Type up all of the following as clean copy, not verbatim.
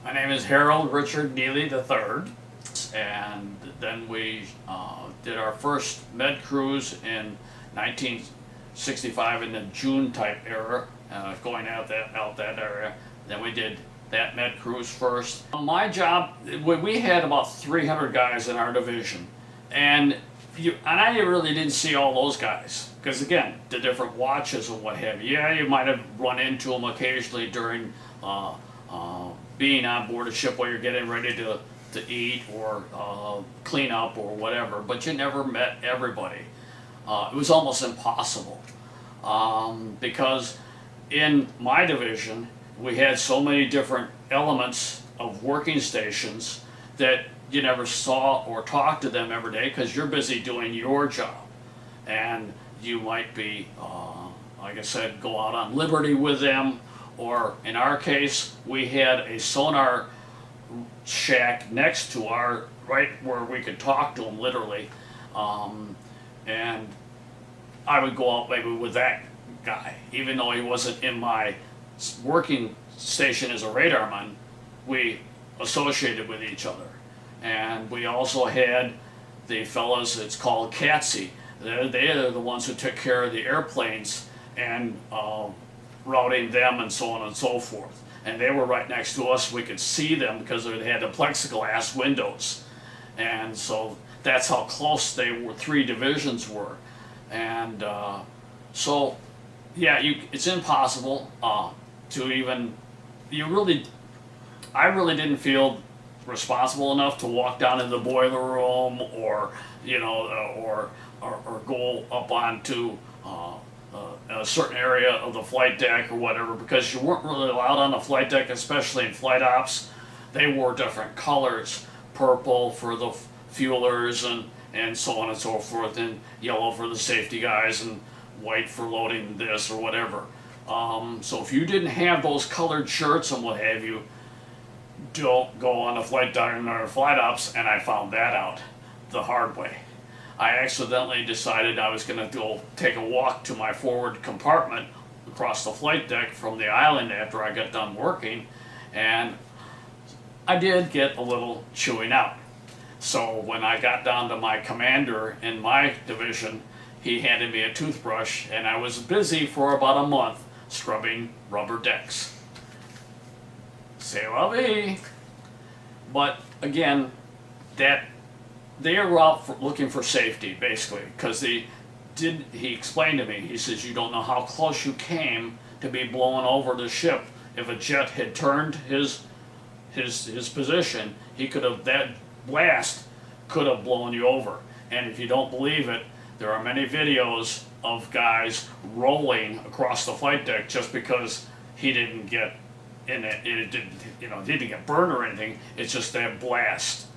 My name is Harold Richard Neely III, and then we did our first med cruise in 1965 in the June type era, going out that area. Then we did that med cruise first. My job, we had about 300 guys in our division, and I really didn't see all those guys because again, the different watches and what have you. Yeah, you might have run into them occasionally during being on board a ship while you're getting ready to eat or clean up or whatever, but you never met everybody. It was almost impossible because in my division we had so many different elements of working stations that you never saw or talked to them every day because you're busy doing your job, and you might be, like I said, go out on liberty with them, or in our case, we had a sonar shack next to our, right where we could talk to them literally, and I would go out maybe with that guy, even though he wasn't in my working station as a radarman. We associated with each other. And we also had the fellas, it's called CATSI. They're the ones who took care of the airplanes and routing them and so on and so forth. And they were right next to us. We could see them because they had the plexiglass windows. And so that's how close they were, three divisions were. And so, yeah, it's impossible to even, I really didn't feel responsible enough to walk down in the boiler room or or go up onto a certain area of the flight deck or whatever, because you weren't really allowed on the flight deck, especially in flight ops. They wore different colors, purple for the fuelers and so on and so forth, and yellow for the safety guys and white for loading this or whatever. So if you didn't have those colored shirts and what have you, don't go on a flight deck or flight ops, and I found that out the hard way. I accidentally decided I was going to go take a walk to my forward compartment across the flight deck from the island after I got done working, and I did get a little chewing out. So when I got down to my commander in my division, he handed me a toothbrush, and I was busy for about a month scrubbing rubber decks. C'est la vie. But again, that they were out looking for safety, basically, because he explained to me, he says, you don't know how close you came to be blowing over the ship. If a jet had turned his position, that blast could have blown you over. And if you don't believe it, there are many videos of guys rolling across the flight deck just because he didn't get in it. It didn't get burned or anything. It's just that blast.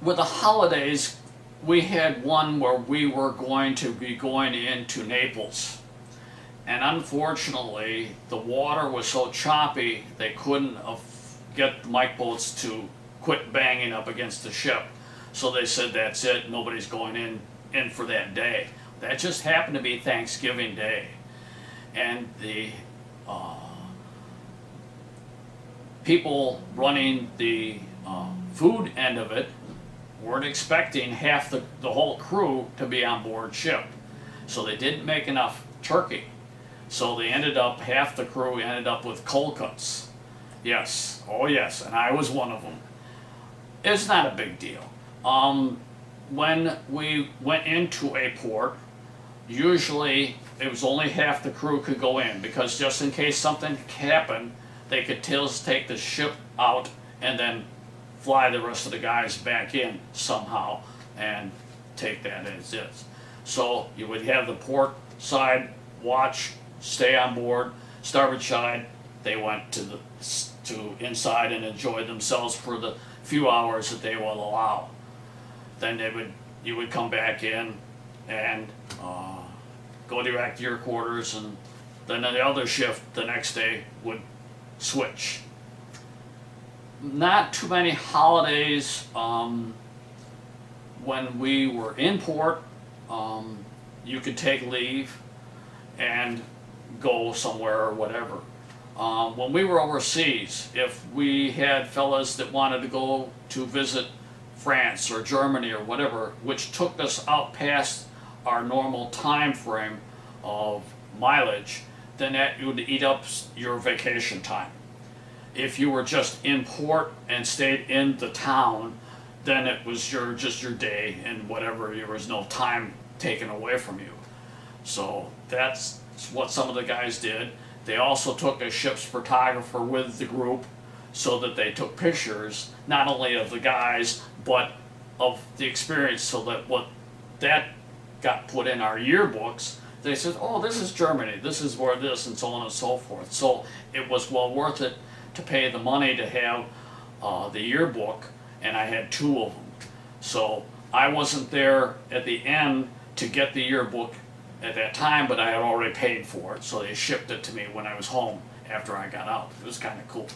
With the holidays, we had one where we were going to be going into Naples, and unfortunately, the water was so choppy they couldn't get the Mike boats to quit banging up against the ship. So they said, that's it, nobody's going in for that day. That just happened to be Thanksgiving Day. And the people running the food end of it weren't expecting half the whole crew to be on board ship. So they didn't make enough turkey. So half the crew ended up with cold cuts. Yes, oh yes, and I was one of them. It's not a big deal. When we went into a port, usually it was only half the crew could go in, because just in case something happened, they could just take the ship out and then fly the rest of the guys back in somehow and take that as is. So you would have the port side watch, stay on board. Starboard side, they went to inside and enjoyed themselves for the few hours that they will allow. Then you would come back in and go direct to your quarters, and then the other shift the next day would switch. Not too many holidays when we were in port. You could take leave and go somewhere or whatever. When we were overseas, if we had fellas that wanted to go to visit France or Germany or whatever, which took us out past our normal time frame of mileage, then that would eat up your vacation time. If you were just in port and stayed in the town, then it was just your day and whatever. There was no time taken away from you. So that's what some of the guys did. They also took a ship's photographer with the group so that they took pictures not only of the guys but of the experience, so that what that got put in our yearbooks, they said, oh, this is Germany, this is where this, and so on and so forth. So it was well worth it to pay the money to have the yearbook, and I had 2 of them. So I wasn't there at the end to get the yearbook at that time, but I had already paid for it, so they shipped it to me when I was home after I got out. It was kind of cool.